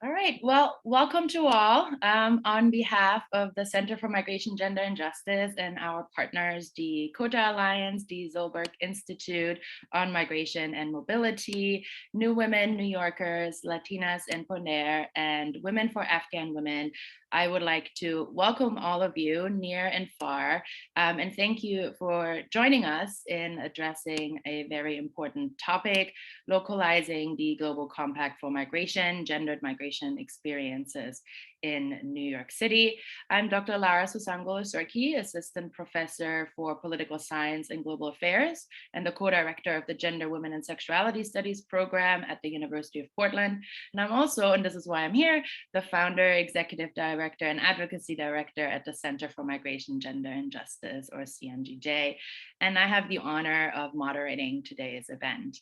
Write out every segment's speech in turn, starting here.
All right, well, welcome to all. On behalf of the Center for Migration, Gender, and Justice and our partners, the COTA Alliance, the Zolberg Institute on Migration and Mobility, New Women, New Yorkers, Latinas en Poner, and Women for Afghan Women, I would like to welcome all of you near and far, and thank you for joining us in addressing a very important topic, localizing the Global Compact for Migration, Gendered Migration Experiences in New York City. I'm Dr. Lara-Zuzan Golesorkhi, Assistant Professor for Political Science and Global Affairs, and the co-director of the Gender, Women, and Sexuality Studies program at the University of Portland. And I'm also, and this is why I'm here, the founder, executive director, and advocacy director at the Center for Migration, Gender, and Justice, or CMGJ. And I have the honor of moderating today's event.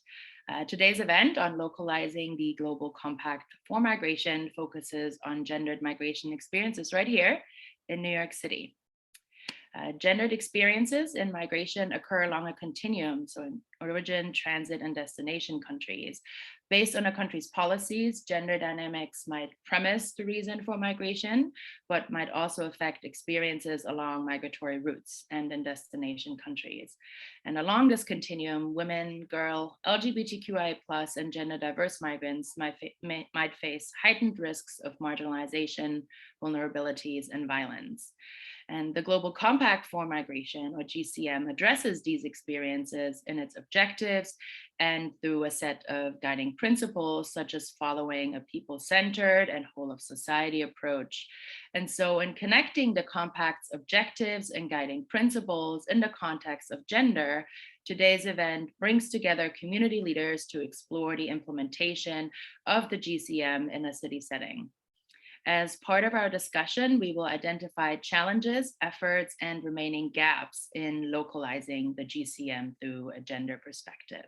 Today's event on localizing the Global Compact for Migration focuses on gendered migration experiences right here in New York City. Gendered experiences in migration occur along a continuum, so in origin, transit, and destination countries. Based on a country's policies, gender dynamics might premise the reason for migration, but might also affect experiences along migratory routes and in destination countries. And along this continuum, women, girl, LGBTQI+, and gender diverse migrants might face heightened risks of marginalization, vulnerabilities, and violence. And the Global Compact for Migration, or GCM, addresses these experiences in its objectives and through a set of guiding principles, such as following a people-centered and whole-of-society approach. And so in connecting the Compact's objectives and guiding principles in the context of gender, today's event brings together community leaders to explore the implementation of the GCM in a city setting. As part of our discussion, we will identify challenges, efforts, and remaining gaps in localizing the GCM through a gender perspective.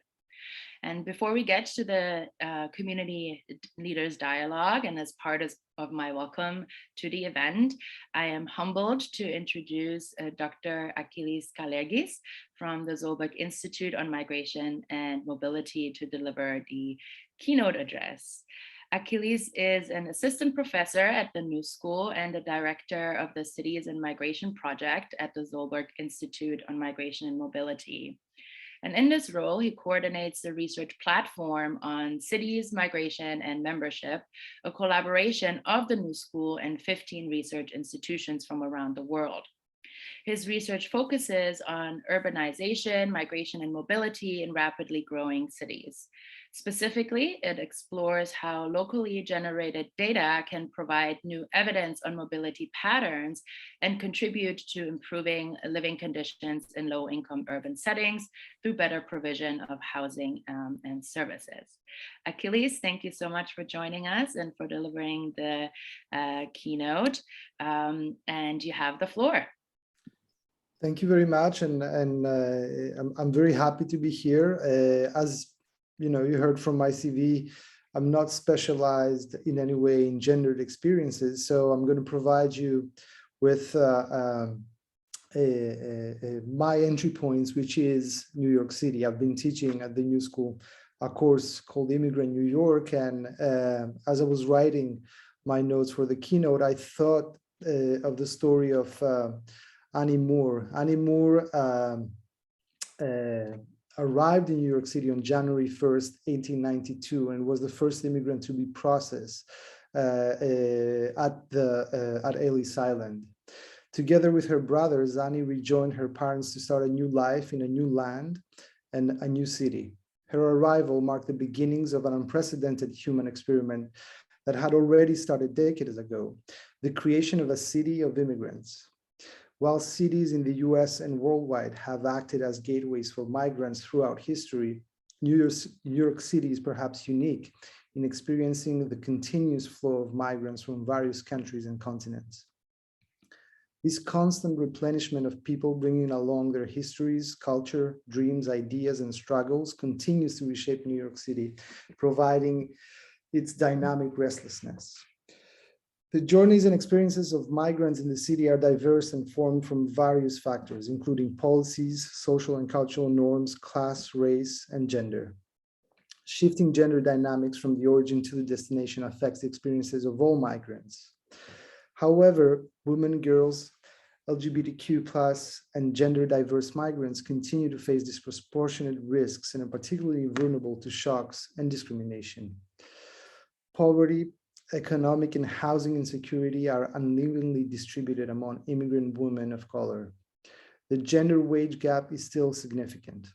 And before we get to the community leaders dialogue, and as part of my welcome to the event, I am humbled to introduce Dr. Achilles Kallergis from the Zolberg Institute on Migration and Mobility to deliver the keynote address. Achilles is an assistant professor at the New School and the director of the Cities and Migration Project at the Zolberg Institute on Migration and Mobility. And in this role, he coordinates the research platform on cities, migration, and membership, a collaboration of the New School and 15 research institutions from around the world. His research focuses on urbanization, migration, and mobility in rapidly growing cities. Specifically, it explores how locally generated data can provide new evidence on mobility patterns and contribute to improving living conditions in low-income urban settings through better provision of housing and services. Achilles, thank you so much for joining us and for delivering the keynote, and you have the floor. Thank you very much, and I'm very happy to be here. As you know, you heard from my CV, I'm not specialized in any way in gendered experiences, so I'm going to provide you with my entry points, which is New York City. I've been teaching at the New School a course called Immigrant New York, and as I was writing my notes for the keynote, I thought of the story of Annie Moore. Annie Moore arrived in New York City on January 1st, 1892, and was the first immigrant to be processed at Ellis Island. Together with her brothers, Annie rejoined her parents to start a new life in a new land and a new city. Her arrival marked the beginnings of an unprecedented human experiment that had already started decades ago, the creation of a city of immigrants. While cities in the US and worldwide have acted as gateways for migrants throughout history, New York City is perhaps unique in experiencing the continuous flow of migrants from various countries and continents. This constant replenishment of people bringing along their histories, culture, dreams, ideas, and struggles continues to reshape New York City, providing its dynamic restlessness. The journeys and experiences of migrants in the city are diverse and formed from various factors, including policies, social and cultural norms, class, race, and gender. Shifting gender dynamics from the origin to the destination affects the experiences of all migrants. However, women, girls, LGBTQ+, and gender diverse migrants continue to face disproportionate risks and are particularly vulnerable to shocks and discrimination. Poverty, economic and housing insecurity are unevenly distributed among immigrant women of color. The gender wage gap is still significant.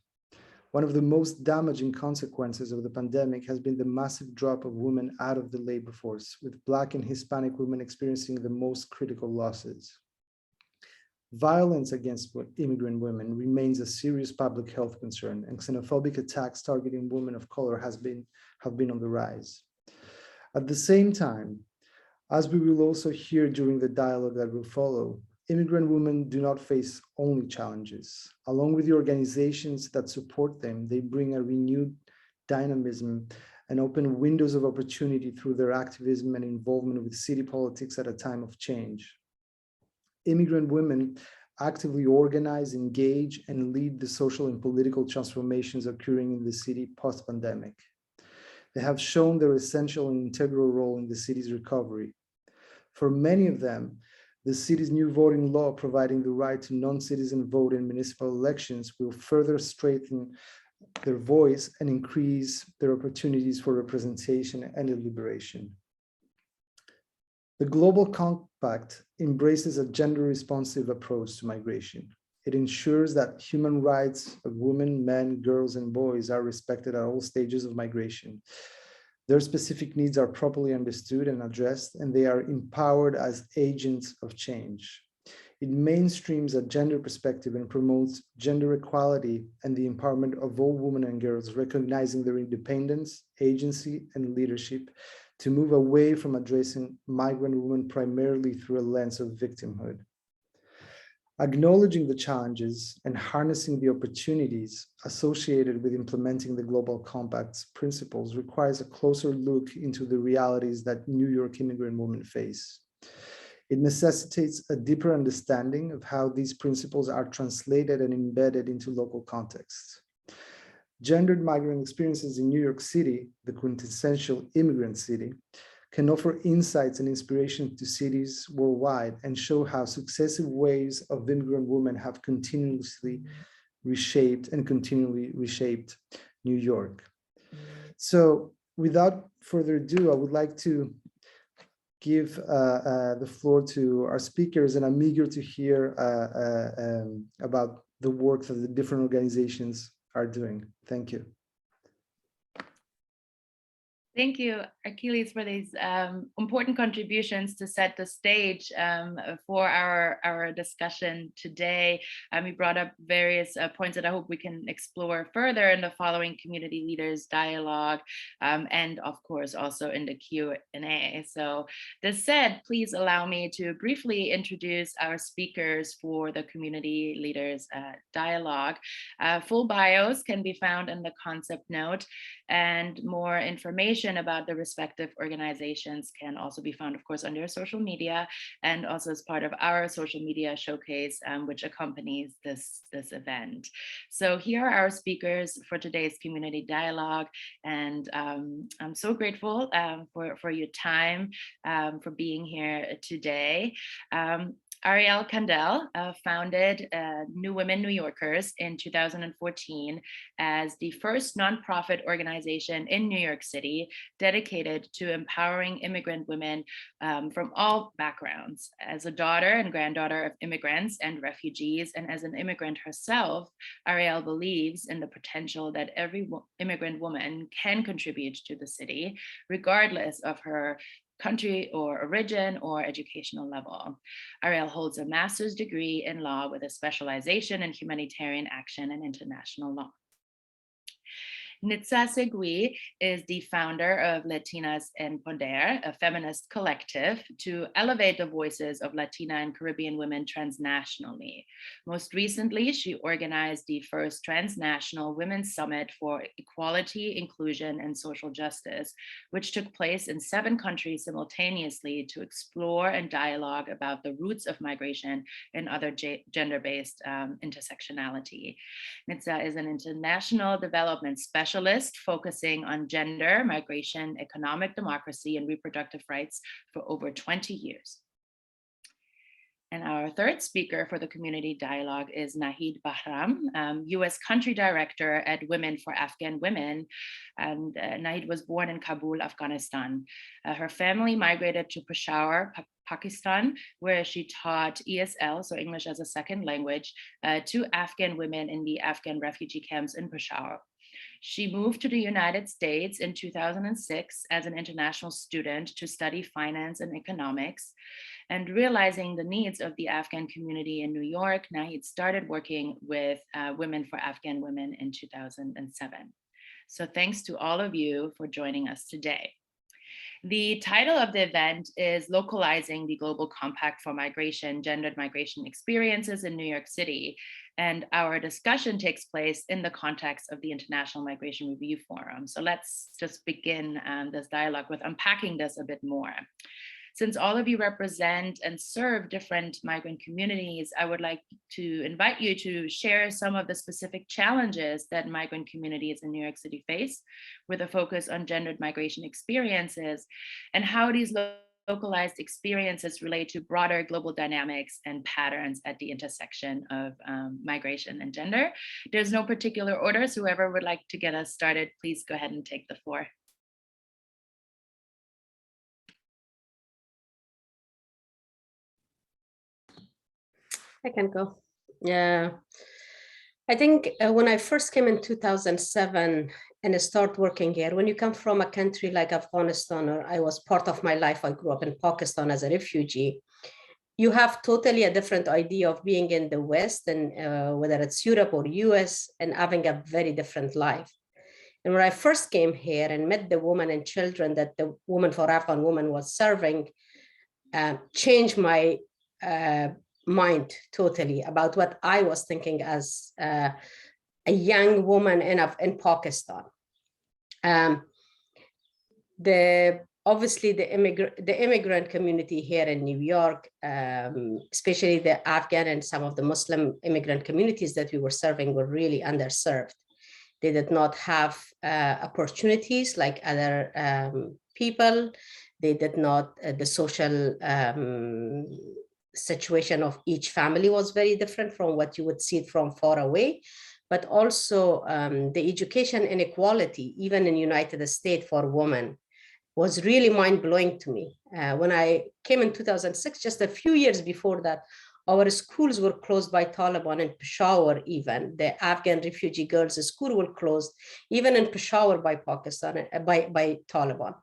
One of the most damaging consequences of the pandemic has been the massive drop of women out of the labor force, with Black and Hispanic women experiencing the most critical losses. Violence against immigrant women remains a serious public health concern, and xenophobic attacks targeting women of color have been on the rise. At the same time, as we will also hear during the dialogue that will follow, immigrant women do not face only challenges. Along with the organizations that support them, they bring a renewed dynamism and open windows of opportunity through their activism and involvement with city politics at a time of change. Immigrant women actively organize, engage, and lead the social and political transformations occurring in the city post-pandemic. They have shown their essential and integral role in the city's recovery. For many of them, the city's new voting law providing the right to non-citizen vote in municipal elections will further strengthen their voice and increase their opportunities for representation and deliberation. The Global Compact embraces a gender-responsive approach to migration. It ensures that human rights of women, men, girls, and boys are respected at all stages of migration. Their specific needs are properly understood and addressed, and they are empowered as agents of change. It mainstreams a gender perspective and promotes gender equality and the empowerment of all women and girls, recognizing their independence, agency, and leadership to move away from addressing migrant women primarily through a lens of victimhood. Acknowledging the challenges and harnessing the opportunities associated with implementing the Global Compact's principles requires a closer look into the realities that New York immigrant women face. It necessitates a deeper understanding of how these principles are translated and embedded into local contexts. Gendered migrant experiences in New York City, the quintessential immigrant city, can offer insights and inspiration to cities worldwide and show how successive waves of immigrant women have continuously reshaped and continually reshaped New York. So without further ado, I would like to give the floor to our speakers, and I'm eager to hear about the work that the different organizations are doing. Thank you. Thank you, Achilles, for these important contributions to set the stage for our discussion today. We brought up various points that I hope we can explore further in the following community leaders dialogue, and of course also in the Q&A. So this said, please allow me to briefly introduce our speakers for the community leaders dialogue. Full bios can be found in the concept note, and more information about the respective organizations can also be found, of course, on their social media and also as part of our social media showcase, which accompanies this event. So here are our speakers for today's community dialogue, and I'm so grateful for your time, for being here today. Arielle Kandel founded New Women New Yorkers in 2014 as the first nonprofit organization in New York City dedicated to empowering immigrant women from all backgrounds. As a daughter and granddaughter of immigrants and refugees, and as an immigrant herself, Arielle believes in the potential that every immigrant woman can contribute to the city, regardless of her country or origin or educational level. Arielle holds a master's degree in law with a specialization in humanitarian action and international law. Nitza Segui is the founder of Latinas en Poder, a feminist collective to elevate the voices of Latina and Caribbean women transnationally. Most recently, she organized the first transnational Women's Summit for Equality, Inclusion, and Social Justice, which took place in 7 countries simultaneously to explore and dialogue about the roots of migration and other gender-based intersectionality. Nitza is an international development specialist specialist focusing on gender, migration, economic democracy, and reproductive rights for over 20 years. And our third speaker for the community dialogue is Nahid Bahram, U.S. Country Director at Women for Afghan Women. And Nahid was born in Kabul, Afghanistan. Her family migrated to Peshawar, Pakistan, where she taught ESL, so English as a second language, to Afghan women in the Afghan refugee camps in Peshawar. She moved to the United States in 2006 as an international student to study finance and economics. And realizing the needs of the Afghan community in New York, Nahid started working with Women for Afghan Women in 2007. So thanks to all of you for joining us today. The title of the event is Localizing the Global Compact for Migration, Gendered Migration Experiences in New York City. And our discussion takes place in the context of the International Migration Review Forum. So let's just begin this dialogue with unpacking this a bit more. Since all of you represent and serve different migrant communities, I would like to invite you to share some of the specific challenges that migrant communities in New York City face, with a focus on gendered migration experiences, and how these localized experiences relate to broader global dynamics and patterns at the intersection of migration and gender. There's no particular order, so whoever would like to get us started, please go ahead and take the floor. I can go. Yeah. I think when I first came in 2007 and I started working here, when you come from a country like Afghanistan, or I was part of my life, I grew up in Pakistan as a refugee, you have totally a different idea of being in the West, and whether it's Europe or US, and having a very different life. And when I first came here and met the women and children that the Women for Afghan Women was serving, changed my mind totally about what I was thinking as a young woman in Pakistan. Obviously the immigrant community here in New York, especially the Afghan and some of the Muslim immigrant communities that we were serving, were really underserved. They did not have opportunities like other people. They did not, the social situation of each family was very different from what you would see from far away. But also the education inequality, even in the United States for women, was really mind-blowing to me. When I came in 2006, just a few years before that, our schools were closed by Taliban in Peshawar even. The Afghan refugee girls' school were closed, even in Peshawar by Pakistan, by Taliban.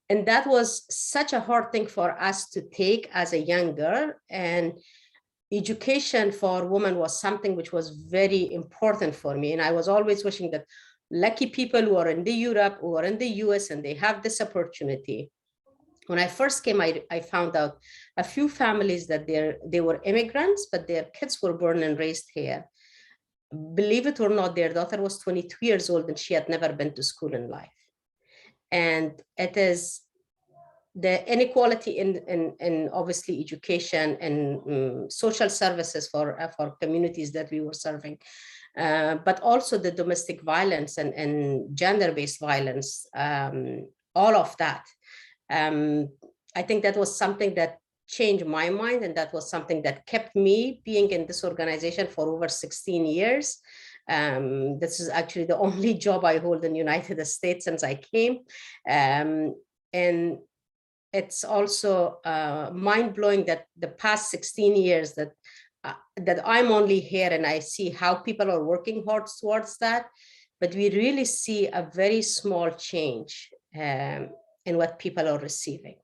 And that was such a hard thing for us to take as a young girl. And education for women was something which was very important for me. And I was always wishing that lucky people who are in the Europe or in the US and they have this opportunity. When I first came, I found out a few families that they were immigrants, but their kids were born and raised here. Believe it or not, their daughter was 22 years old and she had never been to school in life. And it is the inequality in obviously education and social services for communities that we were serving, but also the domestic violence and gender-based violence, all of that. I think that was something that changed my mind, and that was something that kept me being in this organization for over 16 years. This is actually the only job I hold in the United States since I came. And it's also mind-blowing that the past 16 years that I'm only here and I see how people are working hard towards that, but we really see a very small change in what people are receiving.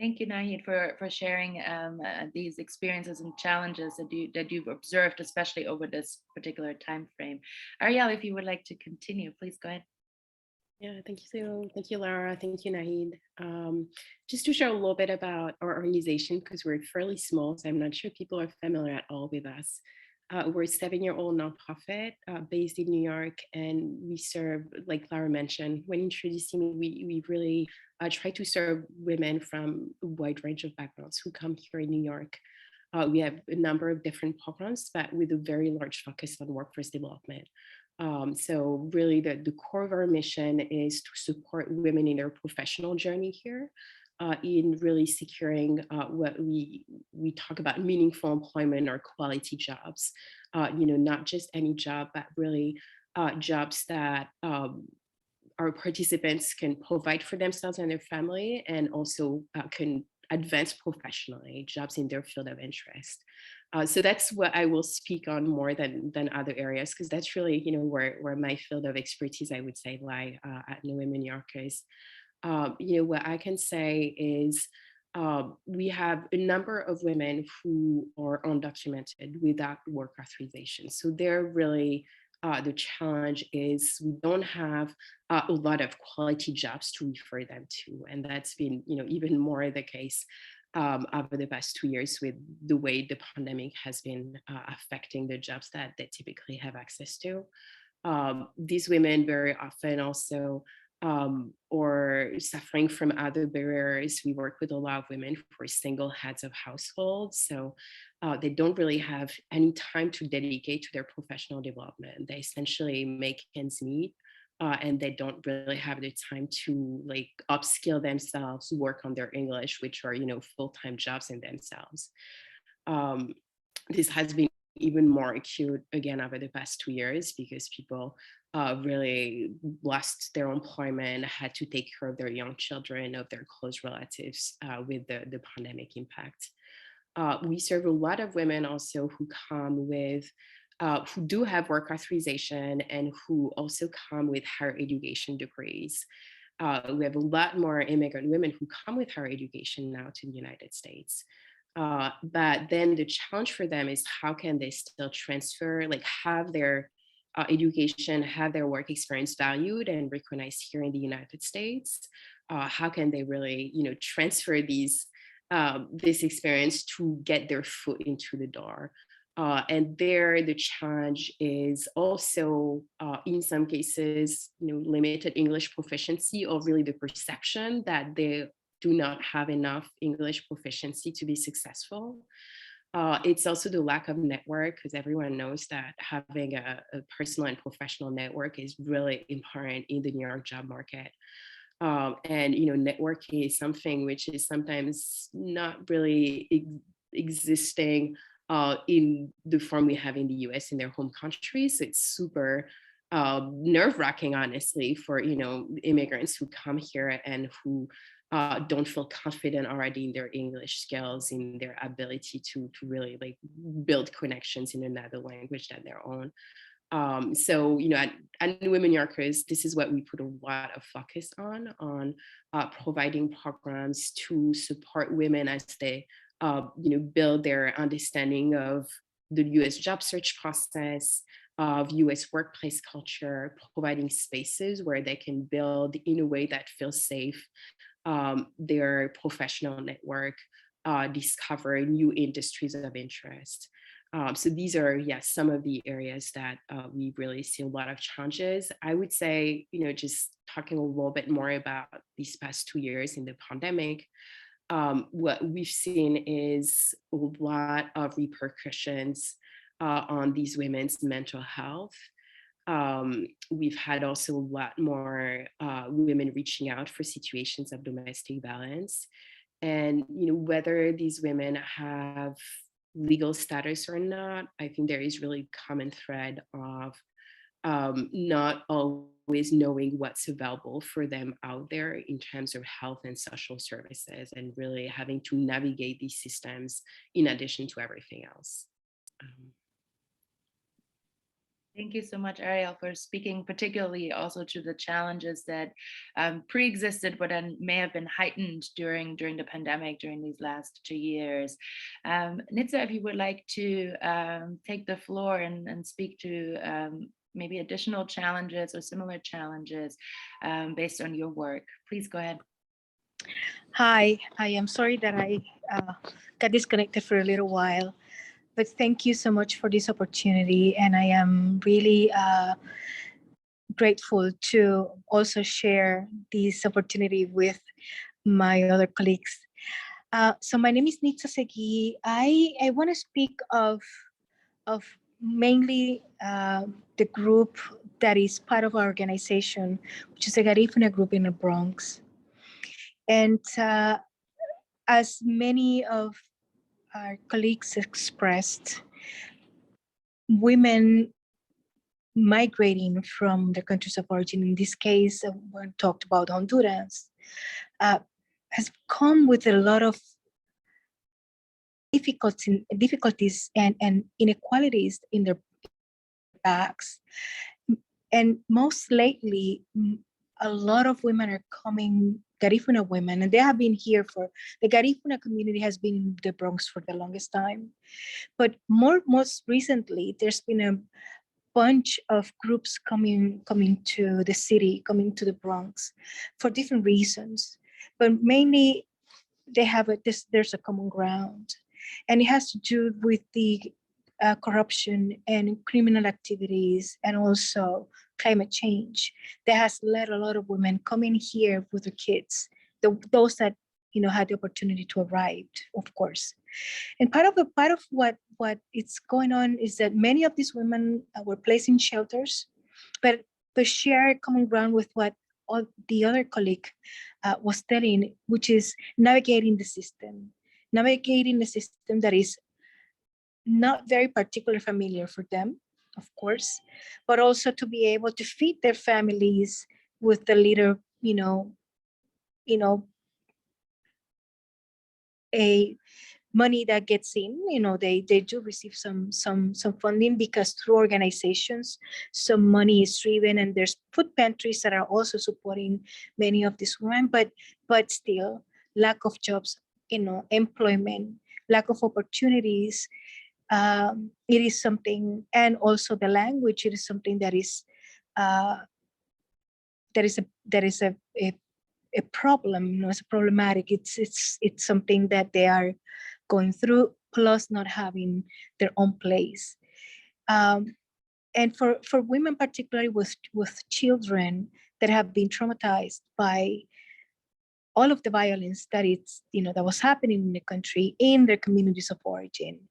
Thank you, Nahid, for sharing these experiences and challenges that you've observed, especially over this particular time frame. Arielle, if you would like to continue, please go ahead. Yeah, thank you. Thank you, Lara. Thank you, Nahid. Just to share a little bit about our organization, because we're fairly small, so I'm not sure people are familiar at all with us. We're a 7-year-old nonprofit based in New York, and we serve, like Lara mentioned, when introducing me, we really try to serve women from a wide range of backgrounds who come here in New York. We have a number of different programs, but with a very large focus on workforce development. So really the core of our mission is to support women in their professional journey here, in really securing what we talk about meaningful employment or quality jobs, not just any job, but really jobs that our participants can provide for themselves and their family, and also can advance professionally, jobs in their field of interest. So that's what I will speak on more than other areas, because that's really, where my field of expertise, I would say, lie at New Women Yorkers. What I can say is we have a number of women who are undocumented without work authorization. So they're really, the challenge is we don't have a lot of quality jobs to refer them to. And that's been, even more the case over the past 2 years with the way the pandemic has been affecting the jobs that they typically have access to. These women very often also or suffering from other barriers. We work with a lot of women who are single heads of households. So they don't really have any time to dedicate to their professional development. They essentially make ends meet, and they don't really have the time to upskill themselves, work on their English, which are, full-time jobs in themselves. This has been even more acute again over the past 2 years because people really lost their employment, had to take care of their young children, of their close relatives with the pandemic impact. We serve a lot of women also who come with, who do have work authorization and who also come with higher education degrees. We have a lot more immigrant women who come with higher education now to the United States. But then the challenge for them is how can they still transfer, have their education, have their work experience valued and recognized here in the United States? How can they really, transfer this experience to get their foot into the door? And there, the challenge is also, in some cases, limited English proficiency, or really the perception that they do not have enough English proficiency to be successful. It's also the lack of network, because everyone knows that having a personal and professional network is really important in the New York job market. And networking is something which is sometimes not really existing in the form we have in the US in their home countries. So it's super nerve-wracking, honestly, for immigrants who come here and who don't feel confident already in their English skills, in their ability to really build connections in another language than their own. So, at New Women Yorkers, this is what we put a lot of focus on providing programs to support women as they, build their understanding of the US job search process, of US workplace culture, providing spaces where they can build in a way that feels safe, their professional network, discover new industries of interest. So these are, some of the areas that we really see a lot of challenges. I would say, just talking a little bit more about these past 2 years in the pandemic, what we've seen is a lot of repercussions on these women's mental health. We've had also a lot more women reaching out for situations of domestic violence. And, whether these women have legal status or not, I think there is really common thread of not always knowing what's available for them out there in terms of health and social services, and really having to navigate these systems in addition to everything else. Thank you so much, Arielle, for speaking particularly also to the challenges that pre-existed, but then may have been heightened during the pandemic, during these last 2 years. Nitza, if you would like to take the floor and speak to maybe additional challenges or similar challenges based on your work, please go ahead. Hi, I am sorry that I got disconnected for a little while. But thank you so much for this opportunity. And I am really grateful to also share this opportunity with my other colleagues. So my name is Nitsa Segui. I want to speak of mainly the group that is part of our organization, which is a Garifuna group in the Bronx. And as many of our colleagues expressed, women migrating from the countries of origin, in this case, we talked about Honduras, has come with a lot of difficulties and inequalities in their backs. And most lately, a lot of women are coming, Garifuna women, and they have been here for, the Garifuna community has been in the Bronx for the longest time. But most recently, there's been a bunch of groups coming to the city, coming to the Bronx for different reasons. But mainly, they have there's a common ground. And it has to do with the corruption and criminal activities, and also climate change that has led a lot of women coming here with their kids, those that had the opportunity to arrive, of course. And part of what is going on is that many of these women were placed in shelters, but share common ground with what all the other colleague was telling, which is navigating the system that is not very particularly familiar for them, of course, but also to be able to feed their families with the little, a money that gets in. They do receive some funding, because through organizations, some money is driven, and there's food pantries that are also supporting many of these women, but still lack of jobs, employment, lack of opportunities. It is something, and also the language, it is something that is a problem. It's problematic. It's something that they are going through, plus not having their own place. And for women, particularly with children that have been traumatized by all of the violence that that was happening in the country, in their communities of origin,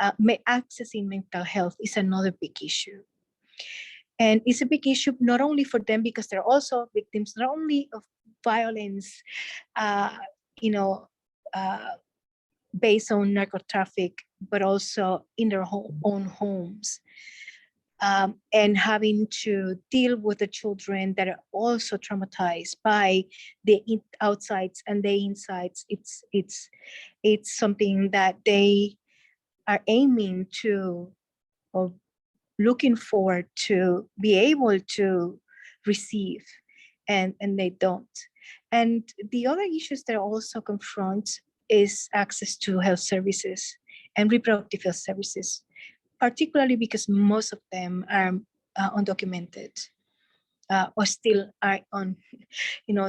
accessing mental health is another big issue. And it's a big issue not only for them, because they're also victims not only of violence, based on narco traffic, but also in their own homes. And having to deal with the children that are also traumatized by the outsides and the insides. It's something that they are aiming to, or looking forward to be able to receive, and they don't. And the other issues that also confront is access to health services and reproductive health services, particularly because most of them are undocumented, or still are on,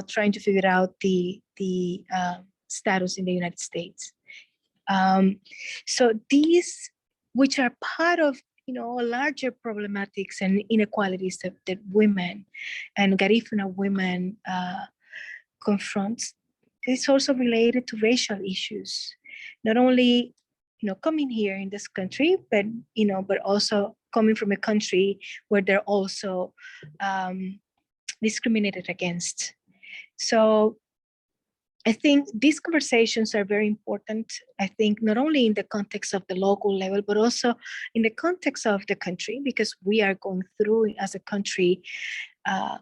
trying to figure out the status in the United States. So these, which are part of larger problematics and inequalities that women and Garifuna women confront, is also related to racial issues. Not only coming here in this country, but but also coming from a country where they're also discriminated against. So I think these conversations are very important. I think not only in the context of the local level, but also in the context of the country, because we are going through as a country,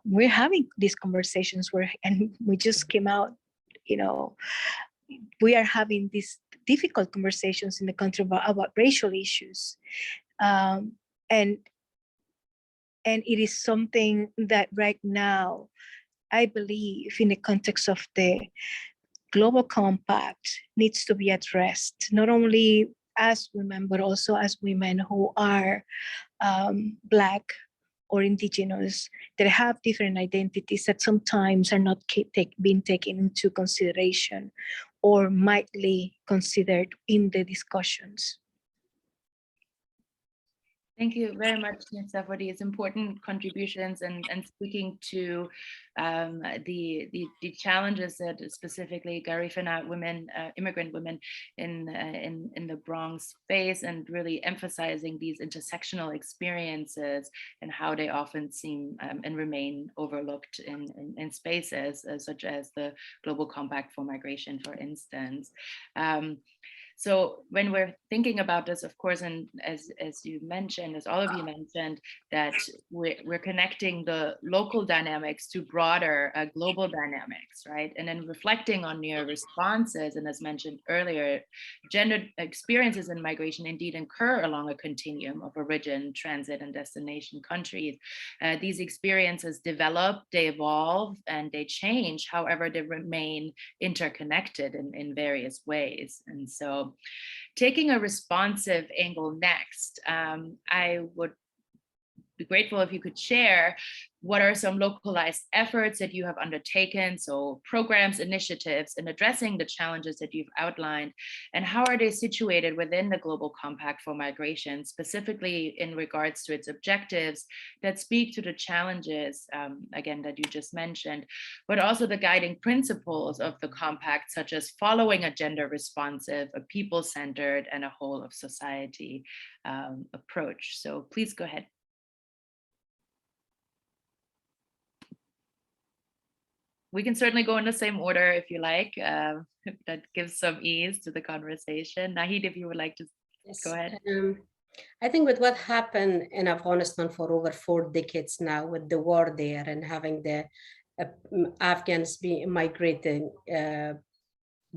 we're having these conversations and we just came out, we are having these difficult conversations in the country about racial issues. And it is something that right now, I believe in the context of the Global Compact needs to be addressed, not only as women, but also as women who are Black or Indigenous, that have different identities that sometimes are not being taken into consideration or mightly considered in the discussions. Thank you very much, Nitsa, for these important contributions and speaking to the challenges that specifically Garifuna women, immigrant women in the Bronx face, and really emphasizing these intersectional experiences and how they often seem and remain overlooked in spaces such as the Global Compact for Migration, for instance. So when we're thinking about this, of course, and as you mentioned, as all of you mentioned, that we're connecting the local dynamics to broader global dynamics, right? And then reflecting on your responses, and as mentioned earlier, gender experiences in migration indeed occur along a continuum of origin, transit, and destination countries. These experiences develop, they evolve, and they change. However, they remain interconnected in various ways. And so taking a responsive angle next, I would be grateful if you could share what are some localized efforts that you have undertaken, so programs, initiatives in addressing the challenges that you've outlined, and how are they situated within the Global Compact for Migration, specifically in regards to its objectives that speak to the challenges, again, that you just mentioned, but also the guiding principles of the compact, such as following a gender responsive, a people-centered, and a whole of society approach. So please go ahead. We can certainly go in the same order if you like, if that gives some ease to the conversation. Nahid, if you would like to go ahead. I think with what happened in Afghanistan for over 4 decades now, with the war there and having the Afghans being migrating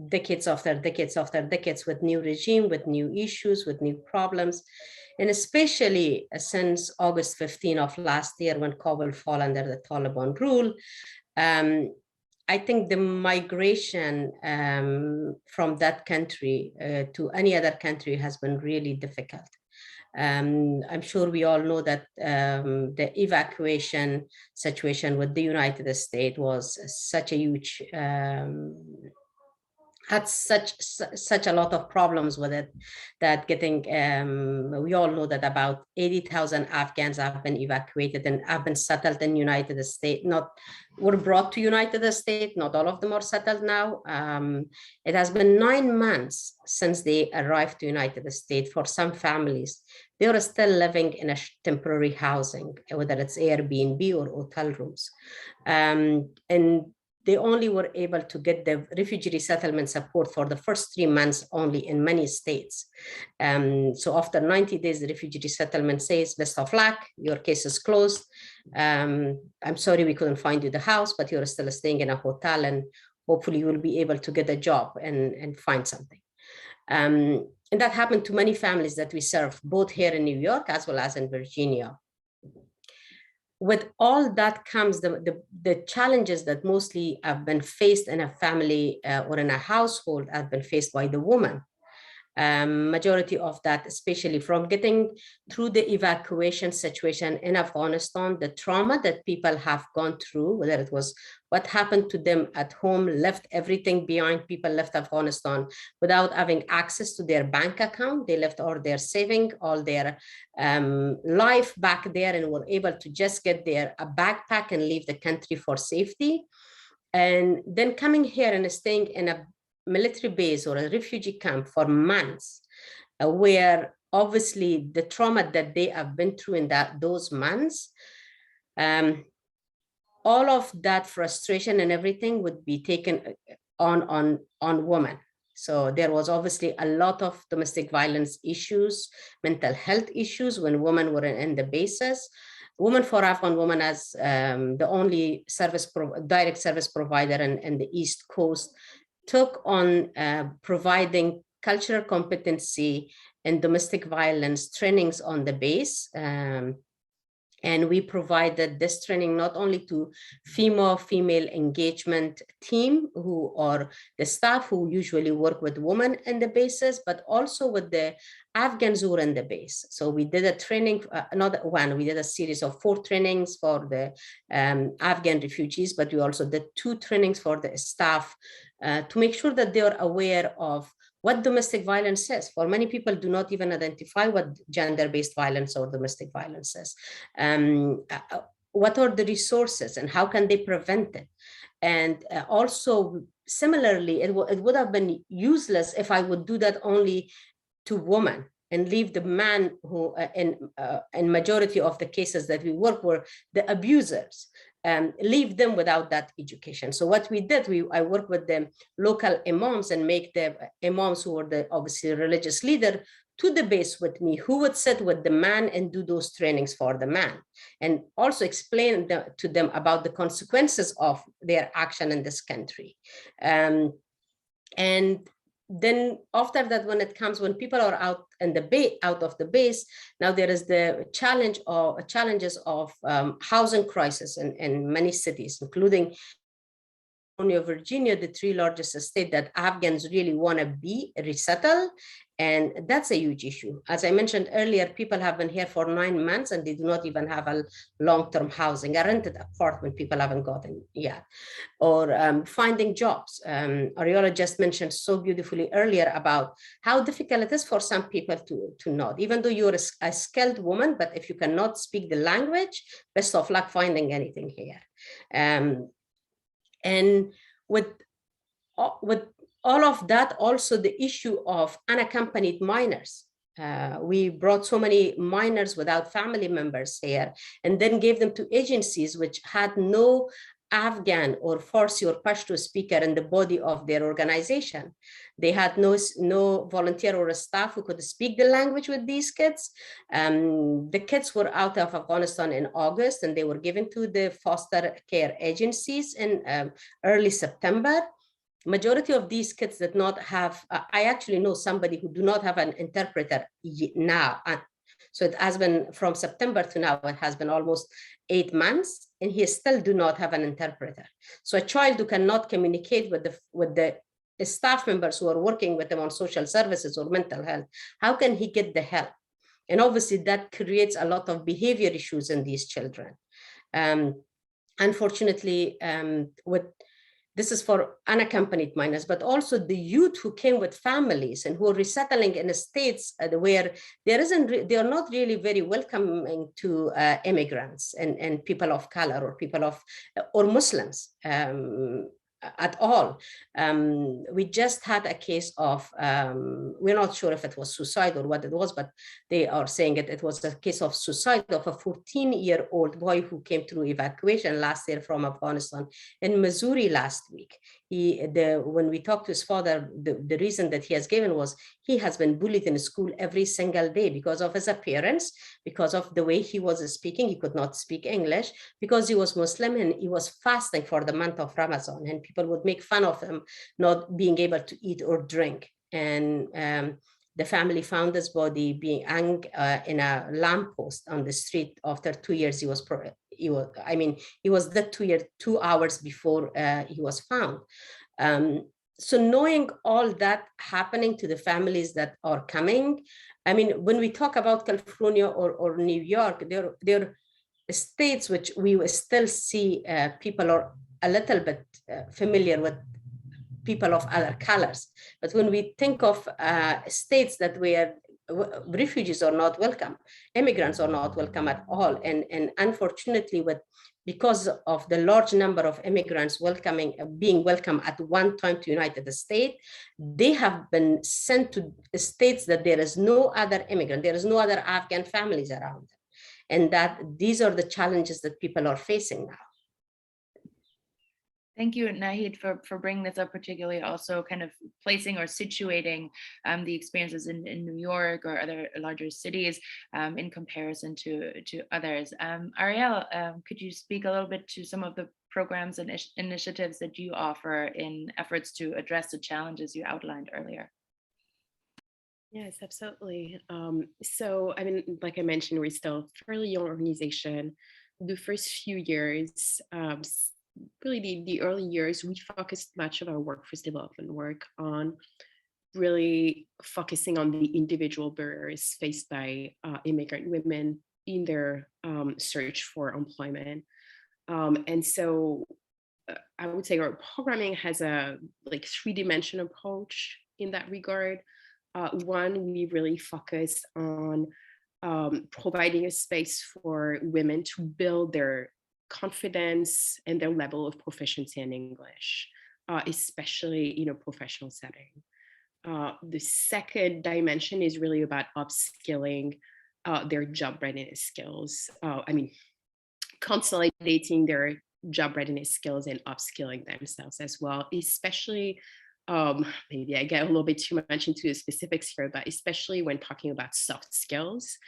decades after decades after decades with new regime, with new issues, with new problems, and especially since August 15 of last year when Kabul fell under the Taliban rule, I think the migration from that country to any other country has been really difficult. I'm sure we all know that the evacuation situation with the United States was such a huge, had such a lot of problems with it, that getting, we all know that about 80,000 Afghans have been evacuated and have been settled in United States, were brought to United States, not all of them are settled now. It has been 9 months since they arrived to United States. For some families, they are still living in a temporary housing, whether it's Airbnb or hotel rooms. And they only were able to get the refugee resettlement support for the first 3 months only in many states. So after 90 days, the refugee resettlement says, best of luck, your case is closed. I'm sorry we couldn't find you the house, but you're still staying in a hotel and hopefully you will be able to get a job and find something. And that happened to many families that we serve, both here in New York as well as in Virginia. With all that comes the challenges that mostly have been faced in a family or in a household have been faced by the woman. Majority of that, especially from getting through the evacuation situation in Afghanistan, the trauma that people have gone through, whether it was what happened to them at home, left everything behind. People left Afghanistan without having access to their bank account. They left all their saving, all their life back there, and were able to just get a backpack and leave the country for safety. And then coming here and staying in a military base or a refugee camp for months, where obviously the trauma that they have been through in those months, all of that frustration and everything would be taken on women. So there was obviously a lot of domestic violence issues, mental health issues when women were in the bases. Women for Afghan Women as the only direct service provider in the East Coast took on providing cultural competency and domestic violence trainings on the base. And we provided this training not only to female engagement team, who are the staff who usually work with women in the bases, but also with the Afghans who are in the base. So we did a training, we did a series of 4 trainings for the Afghan refugees, but we also did 2 trainings for the staff to make sure that they are aware of what domestic violence is. For many people do not even identify what gender-based violence or domestic violence is. What are the resources and how can they prevent it? And also, similarly, it would have been useless if I would do that only to women and leave the man who, in majority of the cases that we work were the abusers, leave them without that education. So what we did, I worked with the local imams and make the imams who were the obviously religious leader to the base with me, who would sit with the man and do those trainings for the man, and also explain to them about the consequences of their action in this country. And then after that, when people are out in the out of the base, now there is the challenges of housing crisis in many cities, including Virginia, the 3 largest states that Afghans really want to be resettled. And that's a huge issue. As I mentioned earlier, people have been here for 9 months and they do not even have a long-term housing. A rented apartment people haven't gotten yet. Or finding jobs. Arielle just mentioned so beautifully earlier about how difficult it is for some people to not, even though you're a skilled woman, but if you cannot speak the language, best of luck finding anything here. And with all of that, also the issue of unaccompanied minors. We brought so many minors without family members here and then gave them to agencies which had no Afghan or Farsi or Pashto speaker in the body of their organization. They had no volunteer or a staff who could speak the language with these kids. The kids were out of Afghanistan in August and they were given to the foster care agencies in early September. Majority of these kids did not have, I actually know somebody who do not have an interpreter now. So it has been from September to now, it has been almost 8 months and he still do not have an interpreter. So a child who cannot communicate with the staff members who are working with them on social services or mental health, how can he get the help? And obviously that creates a lot of behavior issues in these children. Unfortunately, this is for unaccompanied minors, but also the youth who came with families and who are resettling in the states where they are not really very welcoming to immigrants and people of color or people or Muslims at all. We just had a case of, we're not sure if it was suicide or what it was, but they are saying it was a case of suicide of a 14-year-old boy who came through evacuation last year from Afghanistan in Missouri last week. When we talked to his father, the reason that he has given was he has been bullied in school every single day because of his appearance, because of the way he was speaking. He could not speak English because he was Muslim and he was fasting for the month of Ramadan, and people would make fun of him not being able to eat or drink. And the family found his body being hung in a lamppost on the street after 2 years. He was dead 2 hours before he was found. So knowing all that happening to the families that are coming, I mean, when we talk about California or New York, they're states which we will still see people are a little bit familiar with people of other colors. But when we think of states that where refugees are not welcome, immigrants are not welcome at all. And unfortunately, because of the large number of immigrants being welcome at one time to United States, they have been sent to states that there is no other immigrant, there is no other Afghan families around them. And that these are the challenges that people are facing now. Thank you, Nahid, for bringing this up, particularly also kind of placing or situating the experiences in New York or other larger cities in comparison to others. Arielle, could you speak a little bit to some of the programs and initiatives that you offer in efforts to address the challenges you outlined earlier? Yes, absolutely. So, I mean, like I mentioned, we're still a fairly young organization. The first few years, really the early years, we focused much of our workforce development work on really focusing on the individual barriers faced by immigrant women in their search for employment. And so I would say our programming has a 3-dimensional approach in that regard. One, we really focus on providing a space for women to build their confidence and their level of proficiency in English, especially in a professional setting. The second dimension is really about upskilling their job readiness skills. Consolidating their job readiness skills and upskilling themselves as well, especially maybe I get a little bit too much into the specifics here, but especially when talking about soft skills,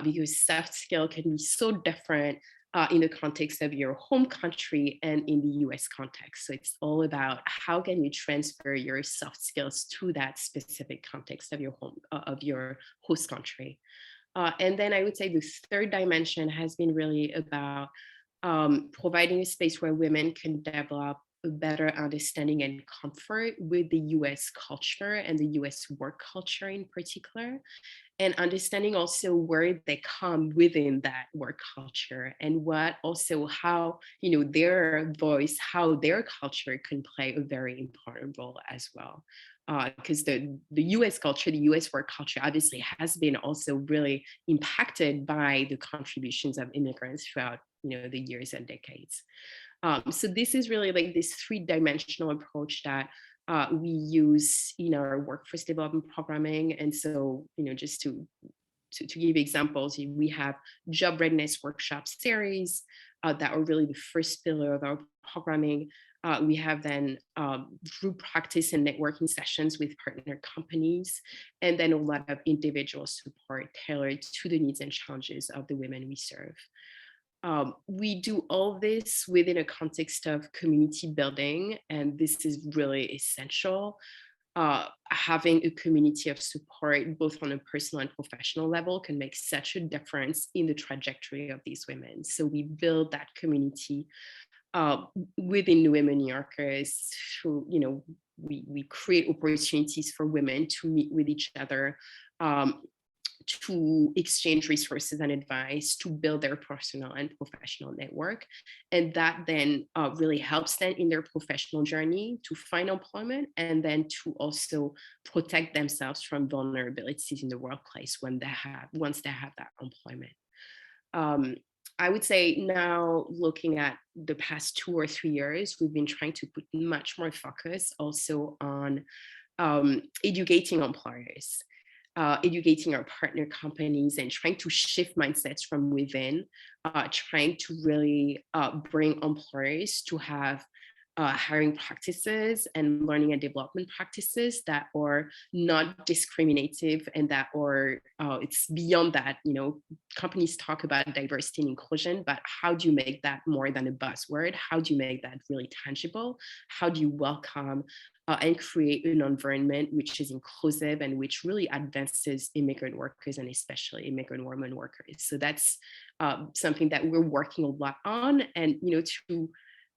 because soft skill can be so different in the context of your home country and in the US context. So it's all about how can you transfer your soft skills to that specific context of your home, of your host country. And then I would say the third dimension has been really about providing a space where women can develop a better understanding and comfort with the US culture and the US work culture in particular, and understanding also where they come within that work culture and what also how, their voice, how their culture can play a very important role as well. Because the US culture, the US work culture obviously has been also really impacted by the contributions of immigrants throughout, the years and decades. So this is really like this three-dimensional approach that we use in our workforce development programming. And so, just to give examples, we have job readiness workshop series that are really the first pillar of our programming. We have then group practice and networking sessions with partner companies, and then a lot of individual support tailored to the needs and challenges of the women we serve. We do all this within a context of community building, and this is really essential. Having a community of support, both on a personal and professional level, can make such a difference in the trajectory of these women. So we build that community within Women New Yorkers through, we create opportunities for women to meet with each other, to exchange resources and advice, to build their personal and professional network. And that then really helps them in their professional journey to find employment, and then to also protect themselves from vulnerabilities in the workplace once they have that employment. I would say now, looking at the past 2 or 3 years, we've been trying to put much more focus also on educating employers, educating our partner companies, and trying to shift mindsets from within, trying to really bring employers to have hiring practices and learning and development practices that are not discriminative, and that are, it's beyond that, companies talk about diversity and inclusion, but how do you make that more than a buzzword? How do you make that really tangible? How do you welcome and create an environment which is inclusive and which really advances immigrant workers, and especially immigrant women workers? So that's something that we're working a lot on. And, to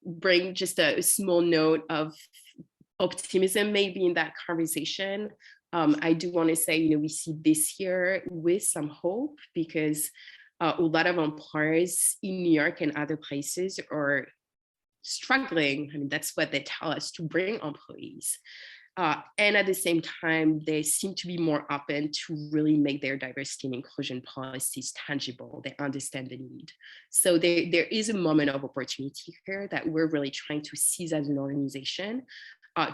bring just a small note of optimism maybe in that conversation, I do want to say, we see this year with some hope, because a lot of employers in New York and other places are struggling. I mean, that's what they tell us, to bring employees. And at the same time, they seem to be more open to really make their diversity and inclusion policies tangible. They understand the need. So there is a moment of opportunity here that we're really trying to seize as an organization,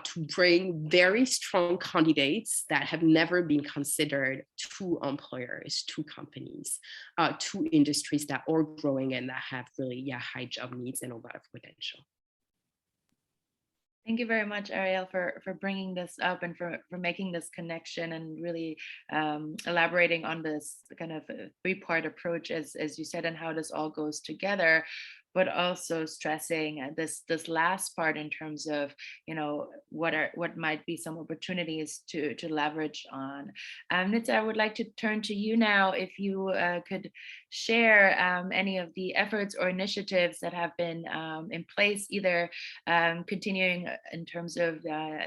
to bring very strong candidates that have never been considered to employers, to companies, to industries that are growing and that have really high job needs and a lot of potential. Thank you very much, Arielle, for bringing this up and for making this connection, and really elaborating on this kind of three-part approach, as you said, and how this all goes together, but also stressing this last part in terms of, what might be some opportunities to leverage on. Nitza, I would like to turn to you now, if you could share any of the efforts or initiatives that have been in place, either continuing in terms of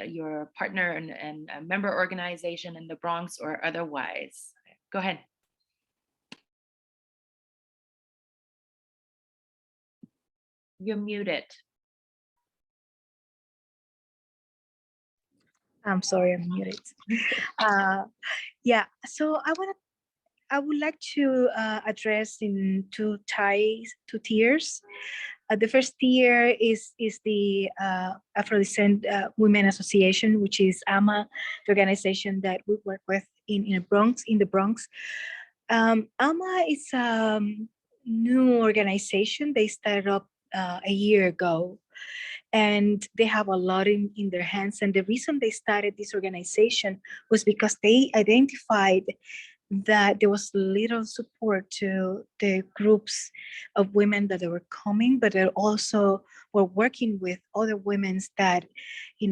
your partner and member organization in the Bronx, or otherwise. Go ahead. You're muted. I'm sorry, I'm muted. Yeah, so I would like to address in two tiers. The first tier is the Afro-Descent Women Association, which is AMA, the organization that we work with in the Bronx. AMA is a new organization. They started up a year ago, and they have a lot in their hands. And the reason they started this organization was because they identified that there was little support to the groups of women that they were coming, but they also were working with other women that,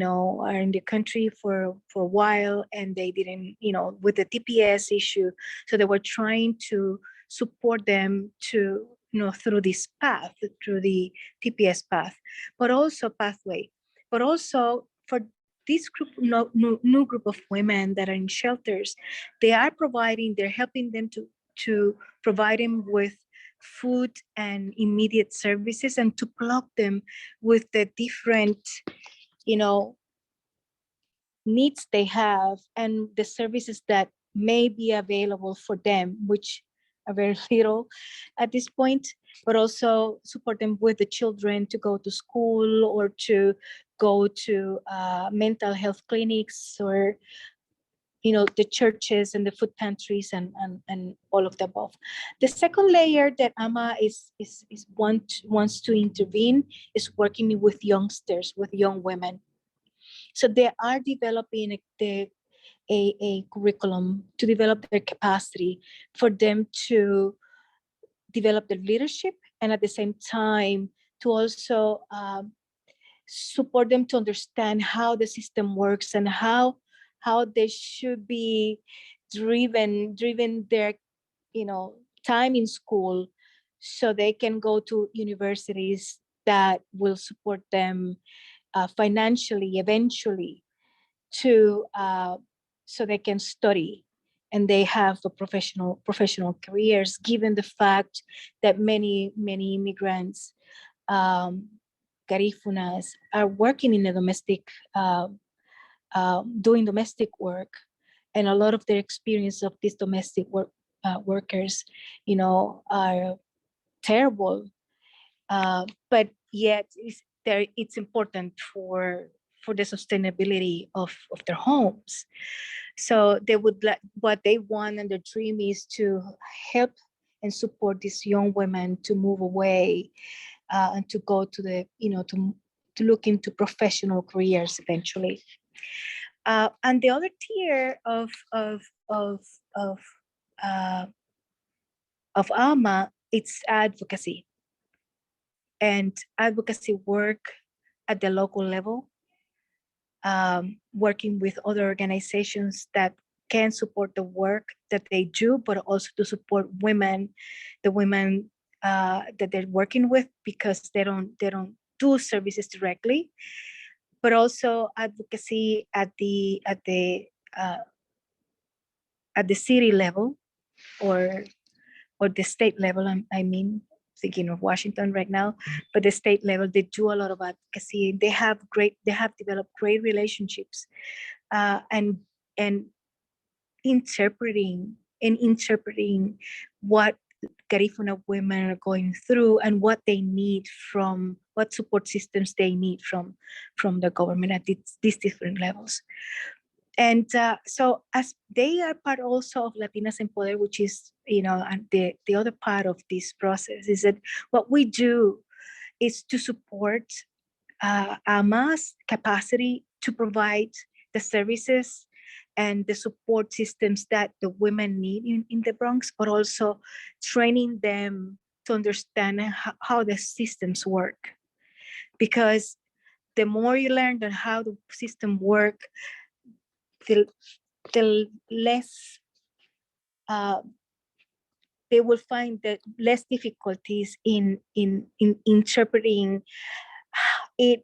are in the country for a while, and they didn't, with the TPS issue. So they were trying to support them to, through this path, through the TPS path, but also pathway, but also for this group, new group of women that are in shelters, they're helping them to provide them with food and immediate services, and to plug them with the different, needs they have and the services that may be available for them, which are very little at this point, but also support them with the children to go to school or to go to mental health clinics, or the churches and the food pantries, and all of the above. The second layer that AMA wants to intervene is working with youngsters, with young women. So they are developing a curriculum to develop their capacity for them to develop their leadership, and at the same time to also support them to understand how the system works, and how they should be driven their time in school, so they can go to universities that will support them financially eventually, to so they can study and they have a professional careers, given the fact that many immigrants, Garifunas, are working in the domestic, doing domestic work, and a lot of their experience of these domestic workers, are terrible. But yet, it's important for the sustainability of their homes. So they would what they want, and their dream is to help and support these young women to move away and to go to the, to look into professional careers eventually. And the other tier of uh, AMA, it's advocacy. And advocacy work at the local level, working with other organizations that can support the work that they do, but also to support the women that they're working with, because they don't do services directly, but also advocacy at the city level, or the state level. I mean, thinking of Washington right now, but the state level, they do a lot of advocacy. They have developed great relationships, and interpreting what Garifuna women are going through, and what they need what support systems they need from the government at these different levels. And so, as they are part also of Latinas en Poder, which is, and the other part of this process is that what we do is to support AMA's capacity to provide the services and the support systems that the women need in the Bronx, but also training them to understand how the systems work. Because the more you learn on how the system work, the less they will find that less difficulties in interpreting it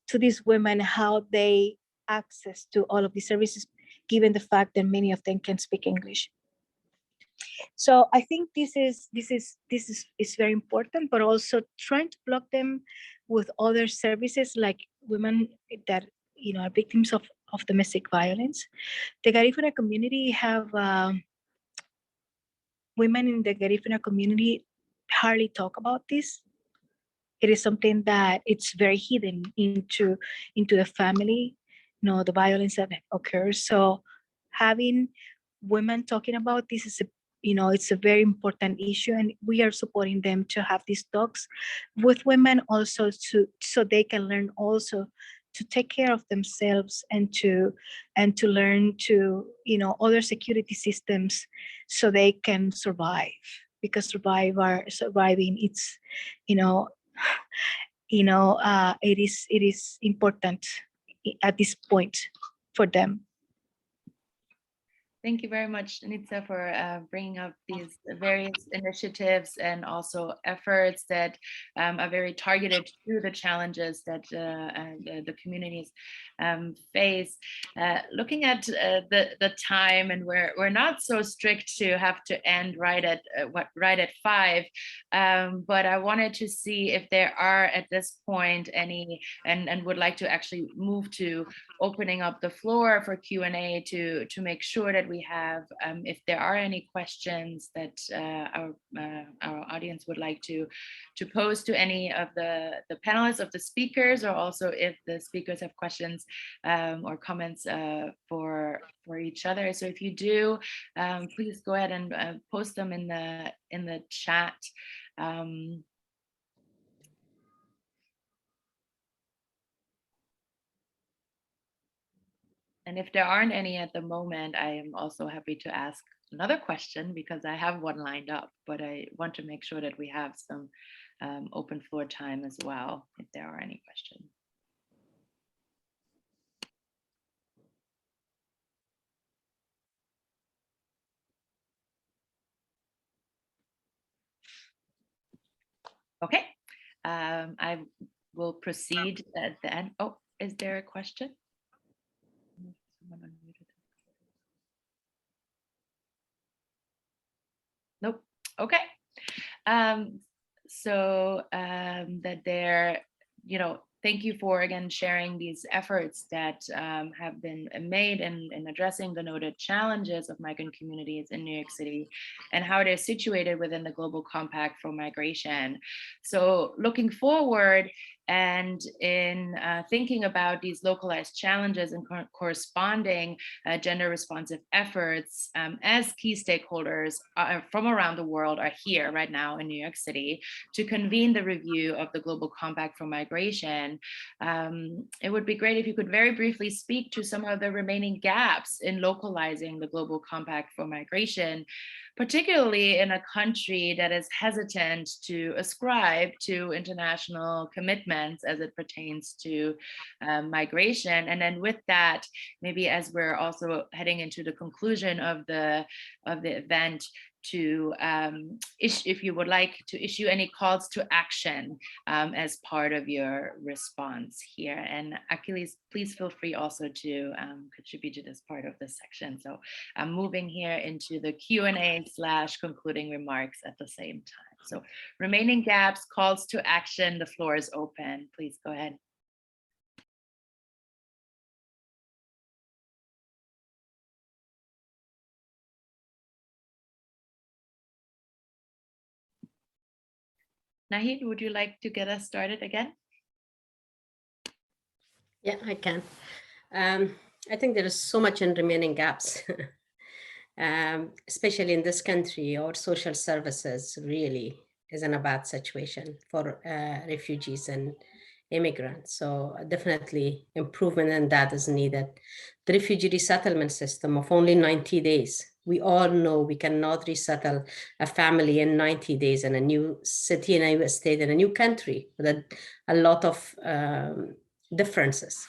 to these women, how they access to all of these services, given the fact that many of them can speak English. So I think this is very important, but also trying to block them with other services, like women that are victims of domestic violence. The Garifuna community have women in the Garifuna community hardly talk about this. It is something that it's very hidden into the family, the violence that occurs. So having women talking about this is it's a very important issue, and we are supporting them to have these talks with women also so they can learn also to take care of themselves and to learn to other security systems so they can survive, because surviving it's it is important at this point for them. Thank you very much, Nitsa, for bringing up these various initiatives and also efforts that are very targeted to the challenges that the communities face. Looking at the time, and we're not so strict to have to end right at 5, but I wanted to see if there are at this point any, and would like to actually move to opening up the floor for Q&A to make sure that we have, if there are any questions that our audience would like to pose to any of the panelists, of the speakers, or also if the speakers have questions or comments for each other. So if you do, please go ahead and post them in the chat. And if there aren't any at the moment, I am also happy to ask another question, because I have one lined up, but I want to make sure that we have some open floor time as well, if there are any questions. Okay, I will proceed at the end. Oh, is there a question? Nope. Okay. So that there, thank you for again sharing these efforts that have been made in addressing the noted challenges of migrant communities in New York City and how they're situated within the Global Compact for Migration. So looking forward, and in thinking about these localized challenges and corresponding gender responsive efforts, as key stakeholders from around the world are here right now in New York City to convene the review of the Global Compact for Migration, it would be great if you could very briefly speak to some of the remaining gaps in localizing the Global Compact for Migration, particularly in a country that is hesitant to ascribe to international commitments as it pertains to migration. And then with that, maybe as we're also heading into the conclusion of the event, to if you would like to issue any calls to action as part of your response here. And Achilles, please feel free also to contribute to this part of this section. So I'm moving here into the Q&A/concluding remarks at the same time. So remaining gaps, calls to action, the floor is open. Please go ahead. Nahid, would you like to get us started again? Yeah, I can. I think there is so much in remaining gaps, especially in this country. Our social services really is in a bad situation for refugees and immigrants. So definitely improvement in that is needed. The refugee resettlement system of only 90 days. We all know we cannot resettle a family in 90 days in a new city, in a new state, in a new country with a lot of differences.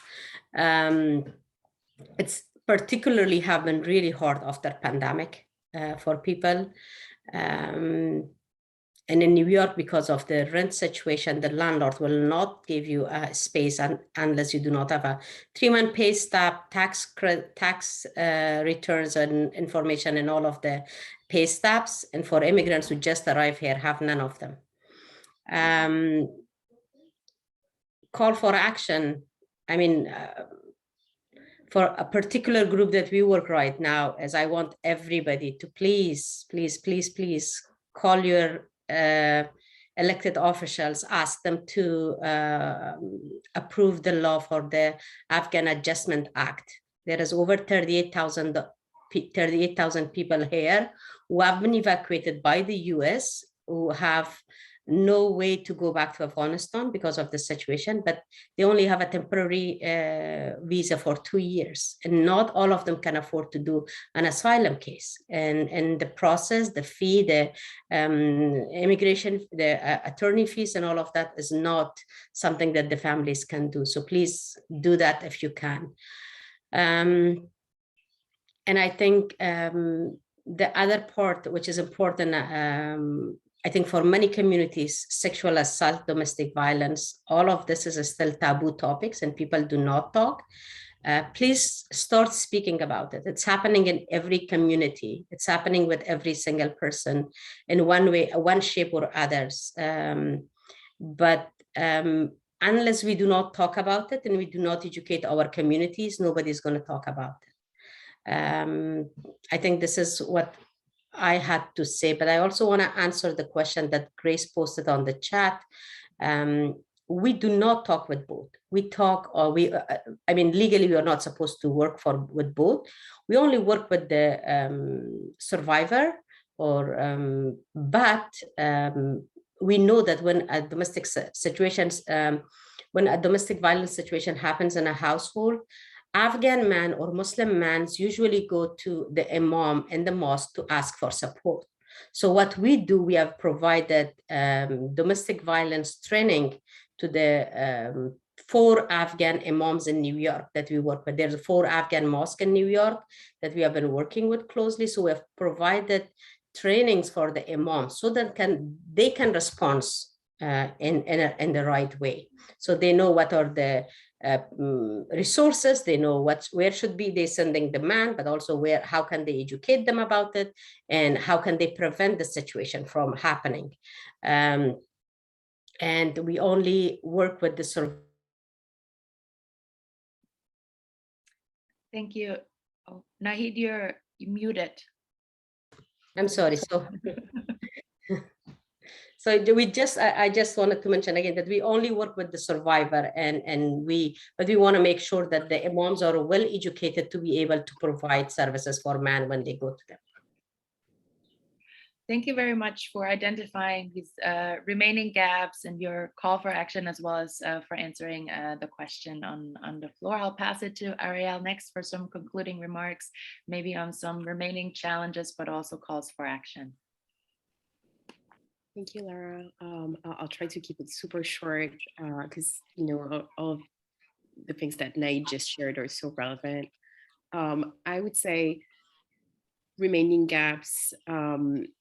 It's particularly have been really hard after pandemic for people. And in New York, because of the rent situation, the landlord will not give you a space unless you do not have a 3-month pay stub, tax returns and information and all of the pay stubs. And for immigrants who just arrive here, have none of them. Call for action. I mean, for a particular group that we work right now, as I want everybody to please, please, please, please call your elected officials, ask them to approve the law for the Afghan Adjustment Act. There is over 38,000 people here who have been evacuated by the US, who have no way to go back to Afghanistan because of the situation, but they only have a temporary visa for 2 years, and not all of them can afford to do an asylum case. And the process, the fee, the immigration, the attorney fees, and all of that is not something that the families can do. So please do that if you can. And I think the other part, which is important, I think for many communities, sexual assault, domestic violence, all of this is still taboo topics and people do not talk. Please start speaking about it. It's happening in every community. It's happening with every single person in one way, one shape or others. But unless we do not talk about it and we do not educate our communities, nobody's going to talk about it. I think this is what I had to say, but I also want to answer the question that Grace posted on the chat. We do not talk with both. We talk, or I mean, legally, we are not supposed to work with both. We only work with the survivor, but we know that when a domestic when a domestic violence situation happens in a household, Afghan men or Muslim men usually go to the imam in the mosque to ask for support. So what we do, we have provided domestic violence training to the 4 Afghan imams in New York that we work with. There's 4 Afghan mosques in New York that we have been working with closely. So we have provided trainings for the imams so that they can respond in the right way. So they know what are the resources, they know where should be they sending the man, but also how can they educate them about it, and how can they prevent the situation from happening. And we only work with the Thank you. Oh, Nahid, you're muted. I'm sorry. So I just wanted to mention again that we only work with the survivor, but we want to make sure that the imams are well educated to be able to provide services for men when they go to them. Thank you very much for identifying these remaining gaps and your call for action, as well as for answering the question on the floor. I'll pass it to Arielle next for some concluding remarks, maybe on some remaining challenges, but also calls for action. Thank you, Lara. I'll try to keep it super short because all of the things that Nahid just shared are so relevant. I would say remaining gaps.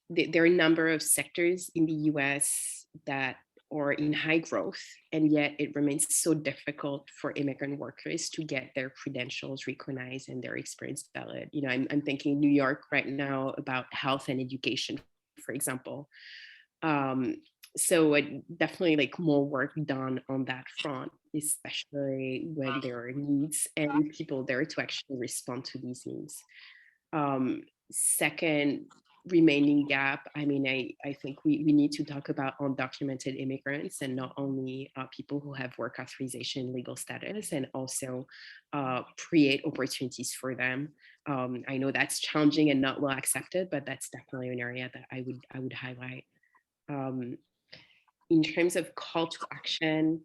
There are a number of sectors in the US that are in high growth, and yet it remains so difficult for immigrant workers to get their credentials recognized and their experience valid. I'm thinking New York right now about health and education, for example. So definitely more work done on that front, especially when there are needs and people there to actually respond to these needs. Second remaining gap, I think we need to talk about undocumented immigrants, and not only people who have work authorization, legal status, and also create opportunities for them. I know that's challenging and not well accepted, but that's definitely an area that I would highlight. In terms of call to action,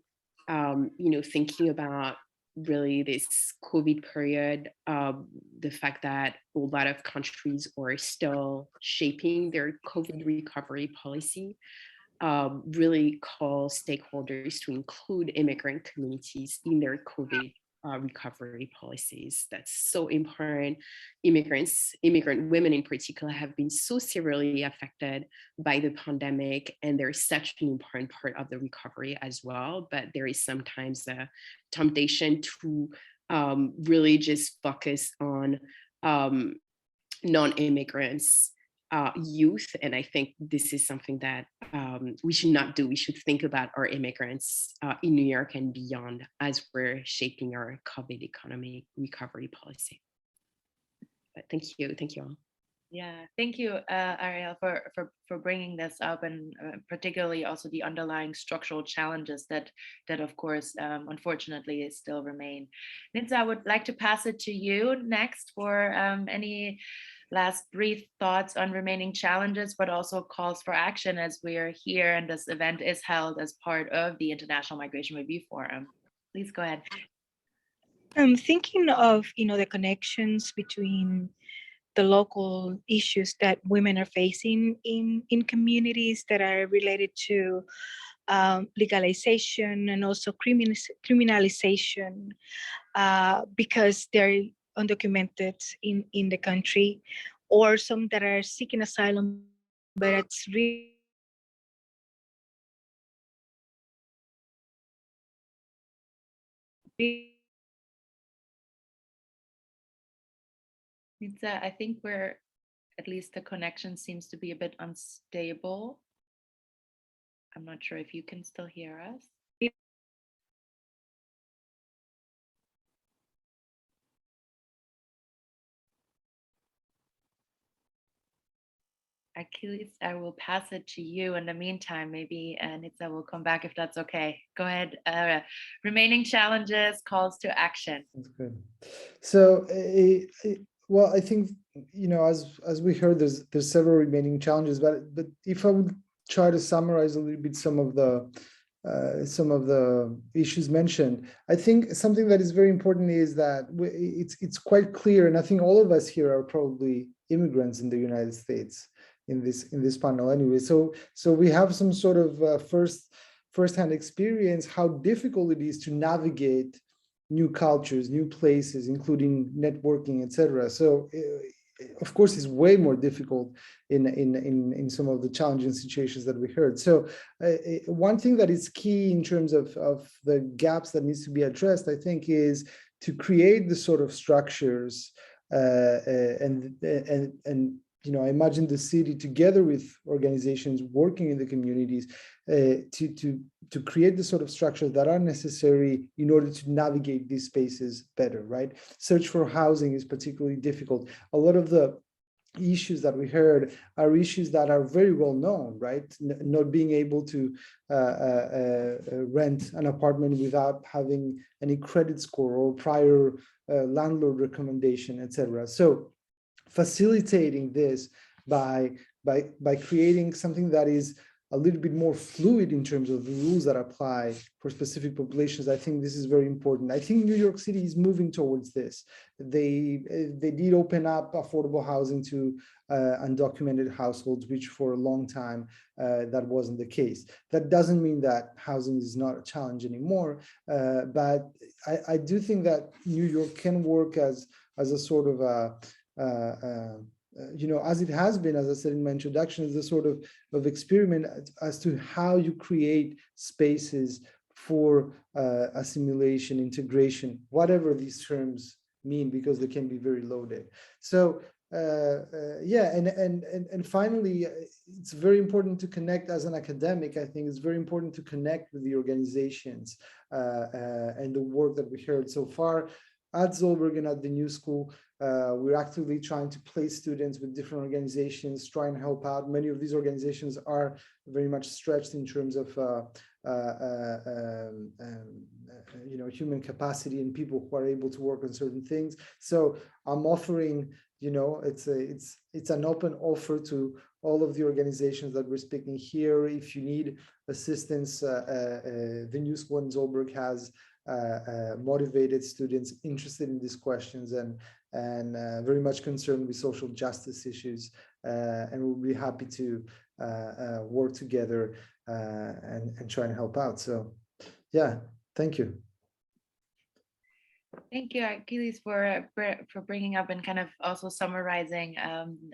thinking about really this COVID period, the fact that a lot of countries are still shaping their COVID recovery policy, really call stakeholders to include immigrant communities in their COVID recovery policies. That's so important. Immigrant women in particular have been so severely affected by the pandemic, and they're such an important part of the recovery as well. But there is sometimes a temptation to really just focus on non-immigrants youth. And I think this is something that we should not do. We should think about our immigrants in New York and beyond as we're shaping our COVID economic recovery policy. But thank you all. Yeah, thank you, Arielle, for bringing this up, and particularly also the underlying structural challenges that of course, unfortunately, still remain. Nitza, I would like to pass it to you next for any last brief thoughts on remaining challenges, but also calls for action as we are here and this event is held as part of the International Migration Review Forum. Please go ahead. I'm thinking of, the connections between the local issues that women are facing in communities that are related to legalization and also criminalization because they're undocumented in the country, or some that are seeking asylum, but it's really Nitza, I think at least the connection seems to be a bit unstable. I'm not sure if you can still hear us. Achilles, I will pass it to you. In the meantime, maybe Nitza will come back if that's okay. Go ahead. Remaining challenges, calls to action. That's good. So, well, I think, as we heard, there's several remaining challenges, but if I would try to summarize a little bit some of the issues mentioned, I think something that is very important is that it's quite clear, and I think all of us here are probably immigrants in the United States in this panel anyway. So we have some sort of first-hand experience how difficult it is to navigate new cultures, new places, including networking, etc. So, of course, it's way more difficult in some of the challenging situations that we heard. So, one thing that is key in terms of the gaps that needs to be addressed, I think, is to create the sort of structures and I imagine the city together with organizations working in the communities to create the sort of structures that are necessary in order to navigate these spaces better, right? Search for housing is particularly difficult. A lot of the issues that we heard are issues that are very well known, right? Not being able to rent an apartment without having any credit score or prior landlord recommendation, etc. So facilitating this by creating something that is a little bit more fluid in terms of the rules that apply for specific populations, I think this is very important. I think New York City is moving towards this. They did open up affordable housing to undocumented households, which for a long time that wasn't the case. That doesn't mean that housing is not a challenge anymore, but I do think that New York can work as a sort of as it has been, as I said in my introduction, is a sort of experiment as to how you create spaces for assimilation, integration, whatever these terms mean, because they can be very loaded. So and finally, it's very important to connect as an academic. I think it's very important to connect with the organizations and the work that we heard so far. At Zolberg and at the New School, we're actively trying to place students with different organizations, try and help out. Many of these organizations are very much stretched in terms of human capacity and people who are able to work on certain things. So I'm offering, it's an open offer to all of the organizations that we're speaking here. If you need assistance, the New School in Zolberg has motivated students interested in these questions and very much concerned with social justice issues, and we'll be happy to work together and try and help out. So, yeah, thank you. Thank you, Achilles, for bringing up and kind of also summarizing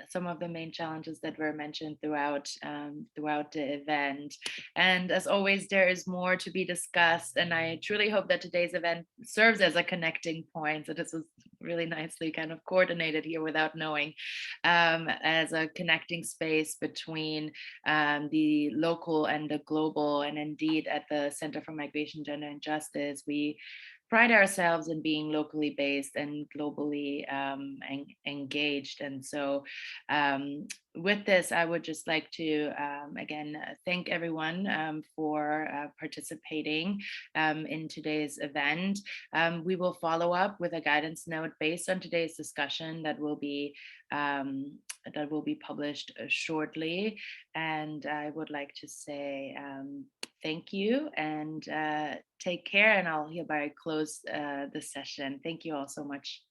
some of the main challenges that were mentioned throughout the event. And as always, there is more to be discussed, and I truly hope that today's event serves as a connecting point. So this was really nicely kind of coordinated here without knowing, as a connecting space between the local and the global. And indeed, at the Center for Migration, Gender, and Justice, we pride ourselves in being locally based and globally engaged. And so with this, I would just like to, again, thank everyone for participating in today's event. We will follow up with a guidance note based on today's discussion that will be published shortly. And I would like to say thank you and take care. And I'll hereby close the session. Thank you all so much.